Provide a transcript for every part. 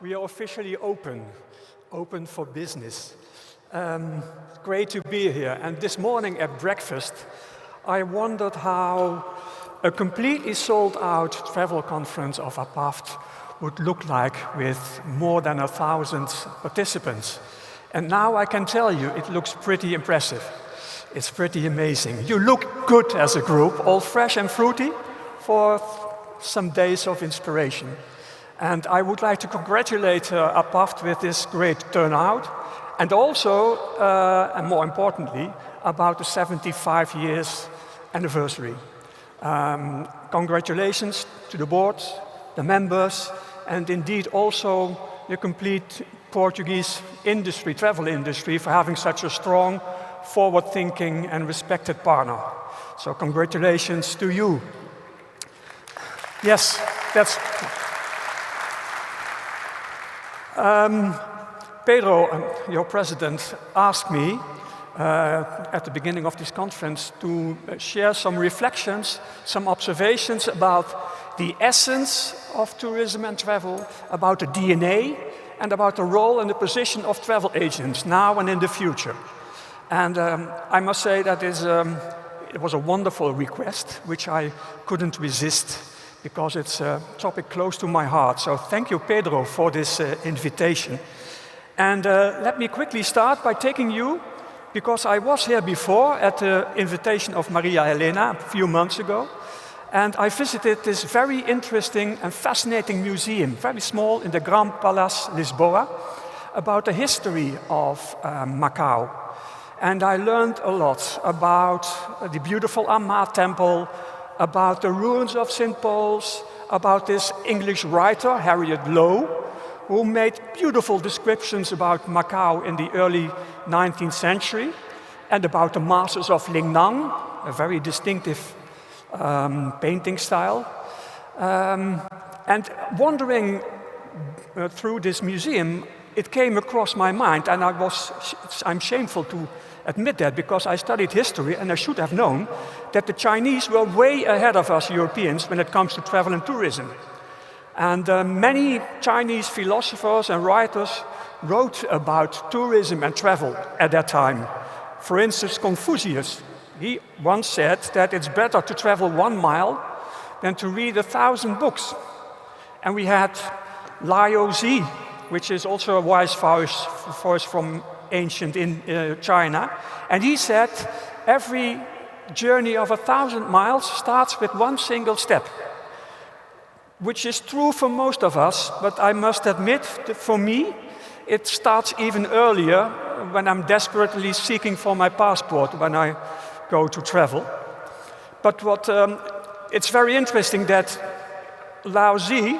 We are officially open for business. Great to be here. And this morning at breakfast, I wondered how a completely sold-out travel conference of APAVT would look like with more than 1,000 participants. And now I can tell you, it looks pretty impressive. It's pretty amazing. You look good as a group, all fresh and fruity for some days of inspiration. And I would like to congratulate APAVT with this great turnout, and also, and more importantly, about the 75 years anniversary. Congratulations to the board, the members, and indeed also the complete Portuguese industry, travel industry, for having such a strong, forward-thinking and respected partner. So congratulations to you. Yes, that's... Pedro, your president, asked me at the beginning of this conference to share some reflections, some observations about the essence of tourism and travel, about the DNA, and about the role and the position of travel agents now and in the future. And I must say that it was a wonderful request, which I couldn't resist, because it's a topic close to my heart. So thank you, Pedro, for this invitation. And let me quickly start by taking you, because I was here before at the invitation of Maria Helena a few months ago, and I visited this very interesting and fascinating museum, very small, in the Grand Palace, Lisboa, about the history of Macau. And I learned a lot about the beautiful Ama Temple, about the ruins of St. Paul's, about this English writer, Harriet Lowe, who made beautiful descriptions about Macau in the early 19th century, and about the masters of Lingnan, a very distinctive painting style. And wandering through this museum, it came across my mind, and I'm shameful to admit that, because I studied history and I should have known that the Chinese were way ahead of us Europeans when it comes to travel and tourism. And many Chinese philosophers and writers wrote about tourism and travel at that time. For instance, Confucius, he once said that it's better to travel 1 mile than to read 1,000 books. And we had Lao Tzu, which is also a wise voice from ancient in China, and he said every journey of 1,000 miles starts with one single step, which is true for most of us, but I must admit that for me it starts even earlier, when I'm desperately seeking for my passport when I go to travel. But it's very interesting that Lao Tzu,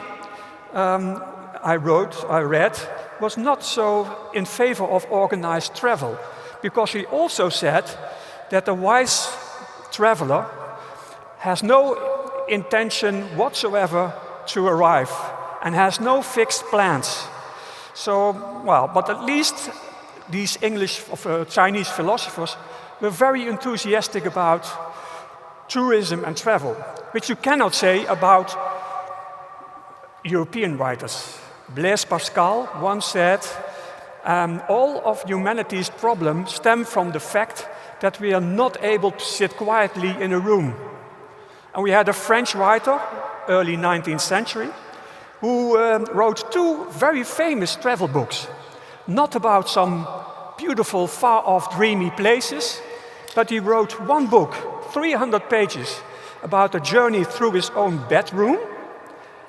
I read, was not so in favor of organized travel, because he also said that a wise traveler has no intention whatsoever to arrive and has no fixed plans. So, well, but at least these Chinese philosophers were very enthusiastic about tourism and travel, which you cannot say about European writers. Blaise Pascal once said, all of humanity's problems stem from the fact that we are not able to sit quietly in a room. And we had a French writer, early 19th century, who wrote 2 very famous travel books, not about some beautiful, far-off, dreamy places, but he wrote 1 book, 300 pages, about a journey through his own bedroom,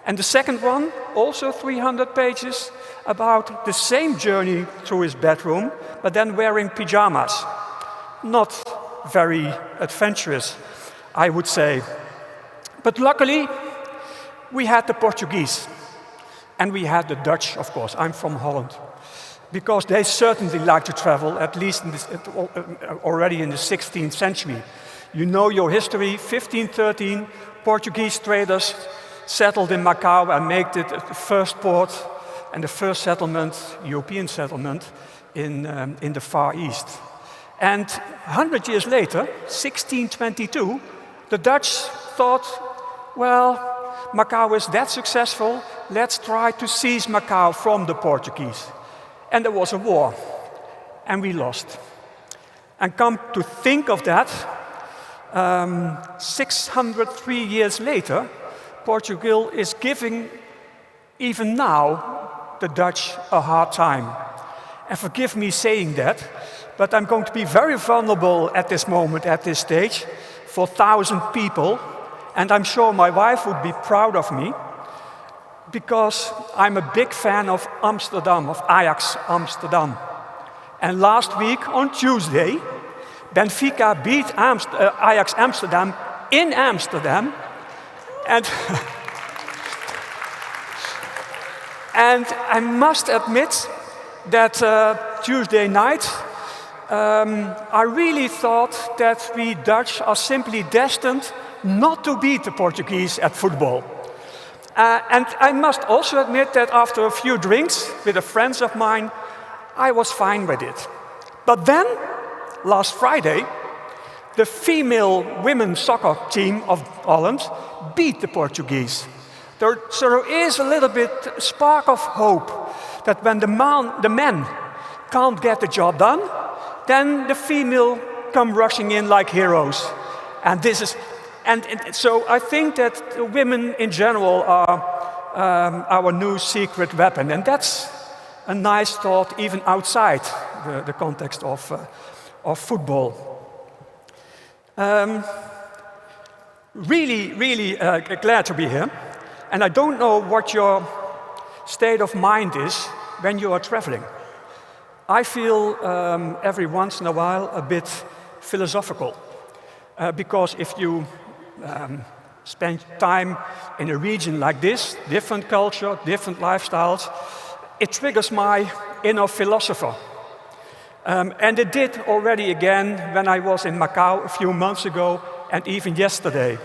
and the second one, also 300 pages, about the same journey through his bedroom, but then wearing pajamas. Not very adventurous, I would say. But luckily, we had the Portuguese, and we had the Dutch, of course. I'm from Holland, because they certainly like to travel, at least already in the 16th century. You know your history, 1513, Portuguese traders settled in Macau and made it the first port and the first settlement, European settlement, in the Far East. And 100 years later, 1622, the Dutch thought, well, Macau is that successful, let's try to seize Macau from the Portuguese. And there was a war, and we lost. And come to think of that, 603 years later, Portugal is giving, even now, the Dutch a hard time. And forgive me saying that, but I'm going to be very vulnerable at this moment, at this stage, for 1,000 people, and I'm sure my wife would be proud of me, because I'm a big fan of Amsterdam, of Ajax Amsterdam. And last week, on Tuesday, Benfica beat Ajax Amsterdam in Amsterdam, and and I must admit that Tuesday night, I really thought that we Dutch are simply destined not to beat the Portuguese at football. And I must also admit that after a few drinks with the friends of mine, I was fine with it. But then, last Friday, the female women's soccer team of Holland beat the Portuguese. So there is a little bit spark of hope that when the men can't get the job done, then the female come rushing in like heroes. And this is, and so I think that the women in general are our new secret weapon, and that's a nice thought even outside the context of football. Really glad to be here. And I don't know what your state of mind is when you are traveling. I feel every once in a while a bit philosophical. Because if you spend time in a region like this, different culture, different lifestyles, it triggers my inner philosopher. And it did already again when I was in Macau a few months ago and even yesterday.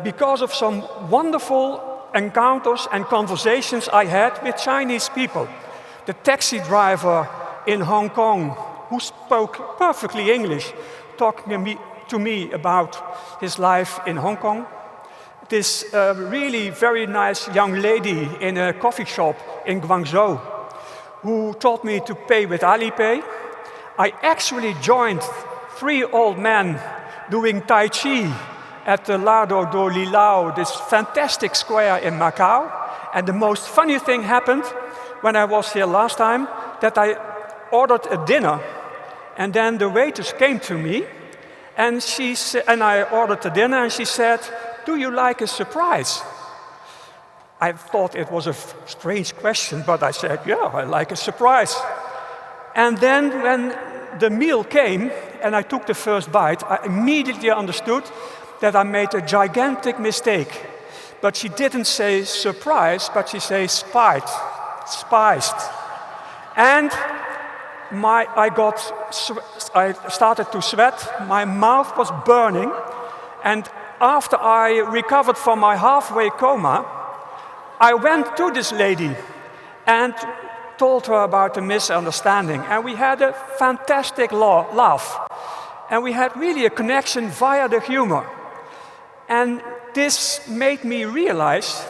Because of some wonderful encounters and conversations I had with Chinese people. The taxi driver in Hong Kong, who spoke perfectly English, talking to me about his life in Hong Kong. This really very nice young lady in a coffee shop in Guangzhou, who taught me to pay with Alipay. I actually joined 3 old men doing Tai Chi at the Lardo do Lilao, this fantastic square in Macau. And the most funny thing happened when I was here last time, that I ordered a dinner, and then the waitress came to me, and I ordered the dinner, and she said, "Do you like a surprise?" I thought it was a strange question, but I said, "Yeah, I like a surprise." And then when the meal came, and I took the first bite, I immediately understood that I made a gigantic mistake. But she didn't say surprise, but she said spiced. And I started to sweat, my mouth was burning, and after I recovered from my halfway coma, I went to this lady and told her about the misunderstanding, and we had a fantastic laugh. And we had really a connection via the humor. And this made me realize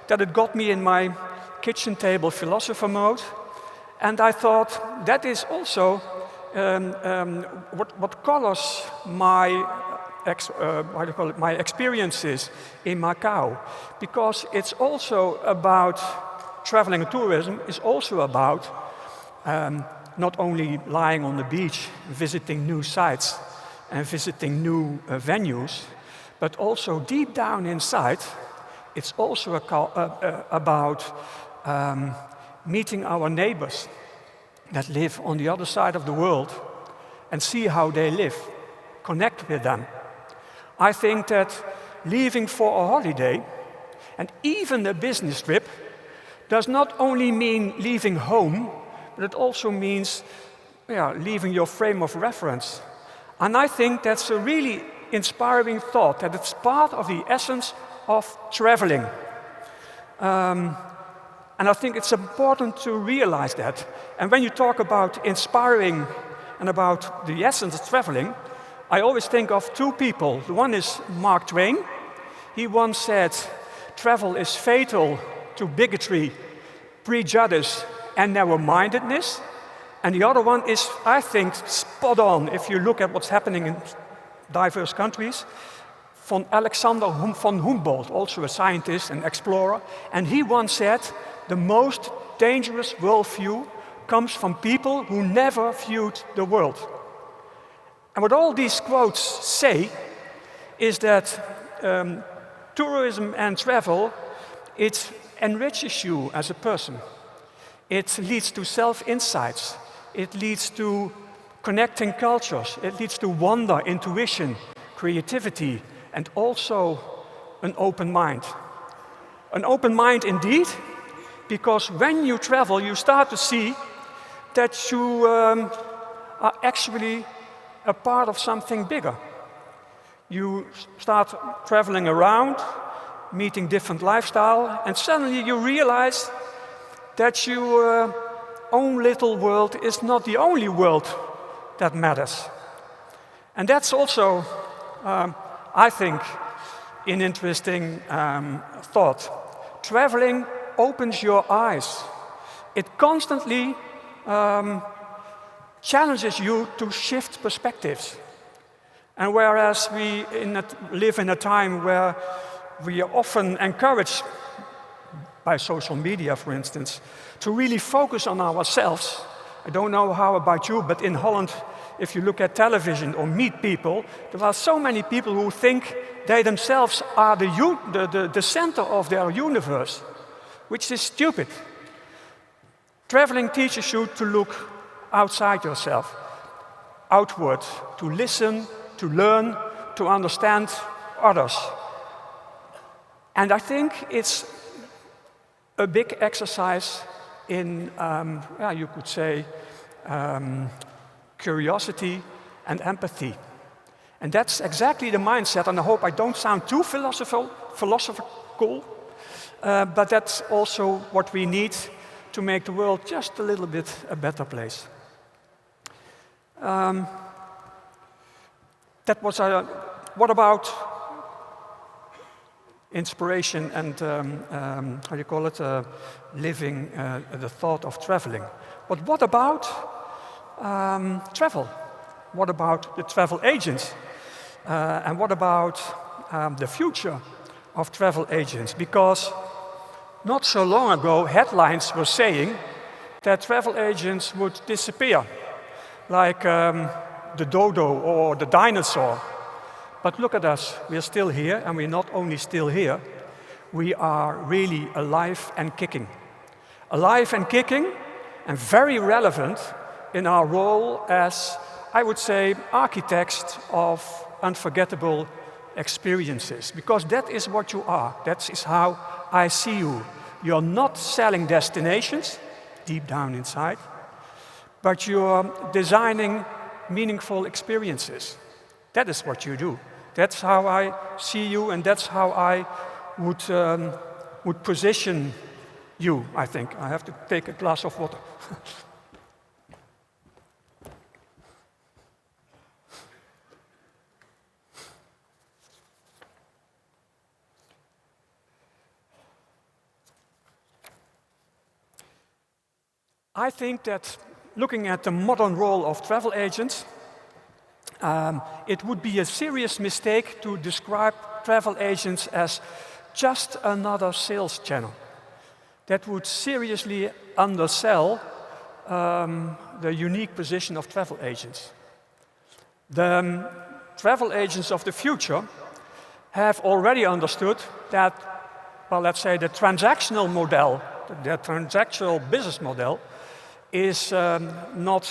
that it got me in my kitchen table philosopher mode. And I thought that is also what colors my my experiences in Macau. Because it's also about traveling and tourism, is also about not only lying on the beach, visiting new sites and visiting new venues, but also deep down inside, it's also about meeting our neighbors that live on the other side of the world and see how they live, connect with them. I think that leaving for a holiday and even a business trip does not only mean leaving home, but it also means leaving your frame of reference. And I think that's a really inspiring thought, that it's part of the essence of traveling. And I think it's important to realize that. And when you talk about inspiring and about the essence of traveling, I always think of 2 people. The one is Mark Twain. He once said, travel is fatal to bigotry, prejudice, and narrow-mindedness. And the other one is, I think, spot on if you look at what's happening in diverse countries, from Alexander von Humboldt, also a scientist and explorer. And he once said, the most dangerous worldview comes from people who never viewed the world. And what all these quotes say is that tourism and travel, it enriches you as a person. It leads to self-insights. It leads to connecting cultures. It leads to wonder, intuition, creativity, and also an open mind. An open mind indeed, because when you travel, you start to see that you are actually a part of something bigger. You start traveling around, meeting different lifestyle, and suddenly you realize that your own little world is not the only world that matters. And that's also, I think, an interesting thought. Traveling opens your eyes. It constantly challenges you to shift perspectives. And whereas we live in a time where we are often encouraged by social media, for instance, to really focus on ourselves. I don't know how about you, but in Holland, if you look at television or meet people, there are so many people who think they themselves are the center of their universe, which is stupid. Traveling teaches you to look outside yourself, outward, to listen, to learn, to understand others. And I think it's a big exercise in, you could say, curiosity and empathy. And that's exactly the mindset, and I hope I don't sound too philosophical, but that's also what we need to make the world just a little bit a better place. What about inspiration and, how do you call it, living the thought of traveling? But what about travel? What about the travel agents? And what about the future of travel agents? Because not so long ago, headlines were saying that travel agents would disappear, like the dodo or the dinosaur. But look at us, we are still here, and we're not only still here, we are really alive and kicking. Alive and kicking, and very relevant in our role as, I would say, architects of unforgettable experiences. Because that is what you are, that is how I see you. You're not selling destinations, deep down inside, but you're designing meaningful experiences. That is what you do. That's how I see you, and that's how I would position you, I think. I have to take a glass of water. I think that looking at the modern role of travel agents, it would be a serious mistake to describe travel agents as just another sales channel. That would seriously undersell the unique position of travel agents. The travel agents of the future have already understood that, well, let's say the transactional model, the transactional business model, is not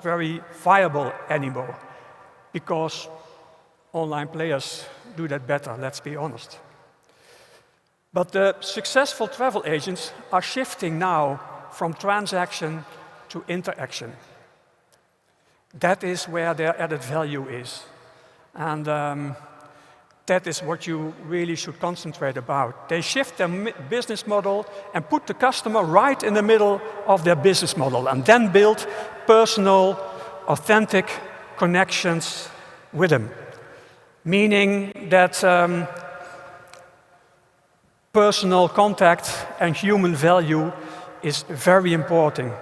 very viable anymore, because online players do that better, let's be honest. But the successful travel agents are shifting now from transaction to interaction. That is where their added value is. And that is what you really should concentrate about. They shift their business model and put the customer right in the middle of their business model, and then build personal, authentic connections with them. Meaning that personal contact and human value is very important,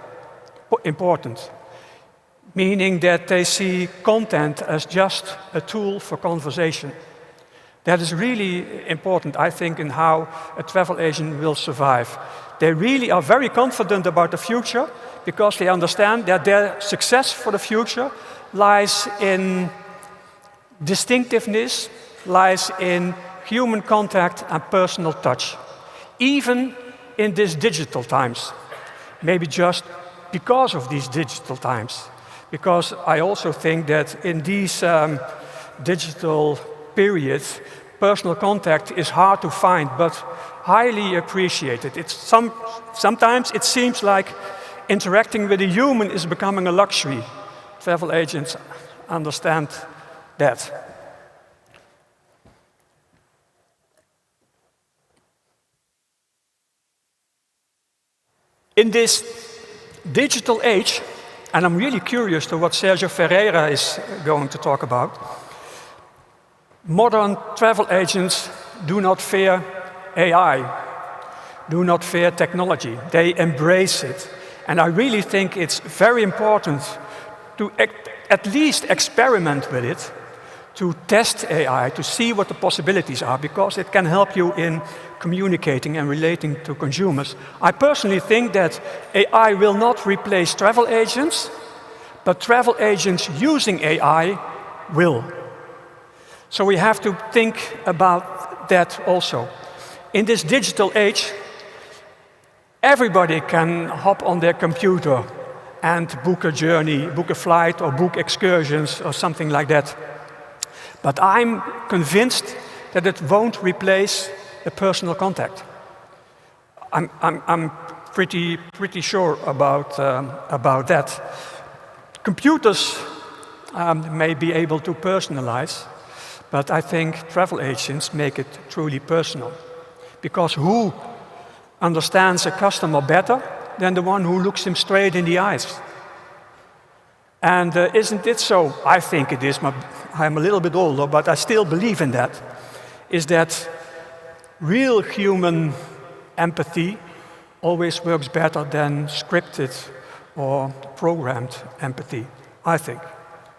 meaning that they see content as just a tool for conversation. That is really important, I think, in how a travel agent will survive. They really are very confident about the future because they understand that their success for the future lies in distinctiveness, lies in human contact and personal touch, even in these digital times. Maybe just because of these digital times. Because I also think that in these digital periods, personal contact is hard to find, but highly appreciated. Sometimes it seems like interacting with a human is becoming a luxury. Travel agents understand that. In this digital age, and I'm really curious to what Sergio Ferreira is going to talk about, modern travel agents do not fear AI, do not fear technology. They embrace it. And I really think it's very important to at least experiment with it, to test AI, to see what the possibilities are, because it can help you in communicating and relating to consumers. I personally think that AI will not replace travel agents, but travel agents using AI will. So we have to think about that also. In this digital age, everybody can hop on their computer and book a journey, book a flight, or book excursions, or something like that. But I'm convinced that it won't replace the personal contact. I'm pretty sure about that. Computers may be able to personalize, but I think travel agents make it truly personal. Because who understands a customer better than the one who looks him straight in the eyes? And isn't it so? I think it is. I'm a little bit older, but I still believe in that. Is that real human empathy always works better than scripted or programmed empathy, I think.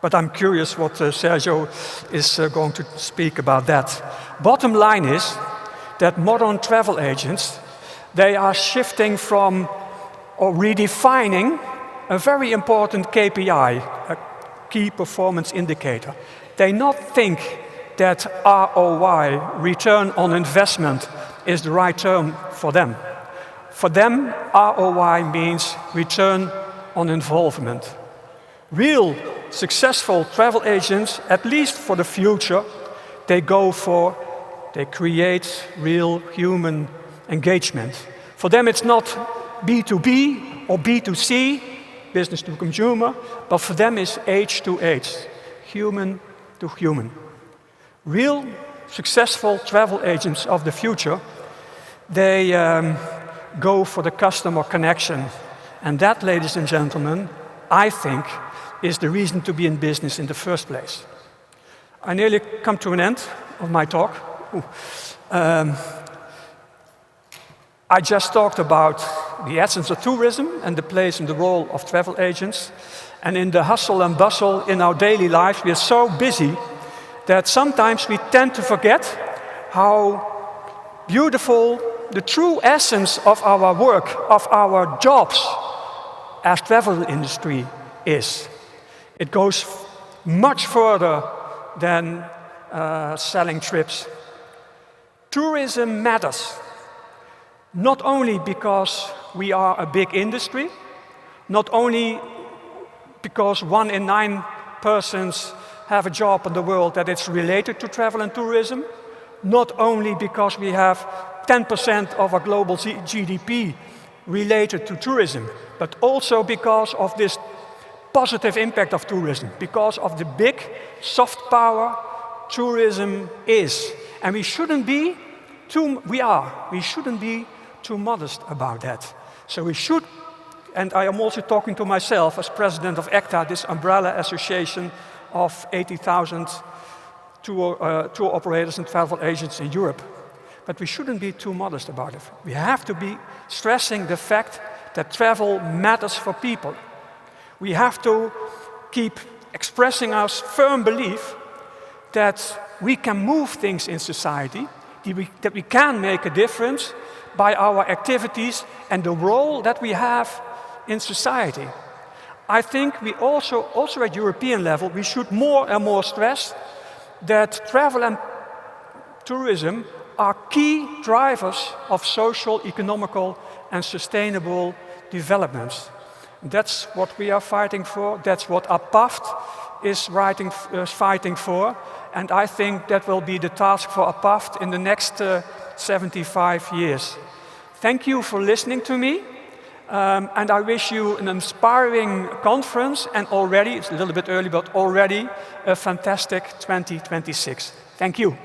But I'm curious what Sergio is going to speak about that. Bottom line is that modern travel agents, they are shifting from or redefining a very important KPI, a key performance indicator. They not think that ROI, return on investment, is the right term for them. For them, ROI means return on involvement. Real successful travel agents, at least for the future, they create real human engagement. For them, it's not B2B or B2C, business to consumer, but for them it's H to H, human to human. Real successful travel agents of the future, they go for the customer connection. And that, ladies and gentlemen, I think is the reason to be in business in the first place. I nearly come to an end of my talk. I just talked about the essence of tourism and the place and the role of travel agents. And in the hustle and bustle in our daily life, we are so busy that sometimes we tend to forget how beautiful the true essence of our work, of our jobs as travel industry is. It goes much further than selling trips. Tourism matters, not only because we are a big industry, not only because 1 in 9 persons have a job in the world that is related to travel and tourism, not only because we have 10% of our global GDP related to tourism, but also because of this positive impact of tourism, because of the big soft power tourism is. And we shouldn't be too modest about that. So we should, and I am also talking to myself as president of ECTAA, this umbrella association of 80,000 tour operators and travel agents in Europe. but we shouldn't be too modest about it. We have to be stressing the fact that travel matters for people. We have to keep expressing our firm belief that we can move things in society, that we can make a difference by our activities and the role that we have in society. I think we also at European level, we should more and more stress that travel and tourism are key drivers of social, economical and sustainable developments. That's what we are fighting for, that's what APAVT is fighting for, and I think that will be the task for APAVT in the next 75 years. Thank you for listening to me, and I wish you an inspiring conference, and already, it's a little bit early, but already a fantastic 2026. Thank you.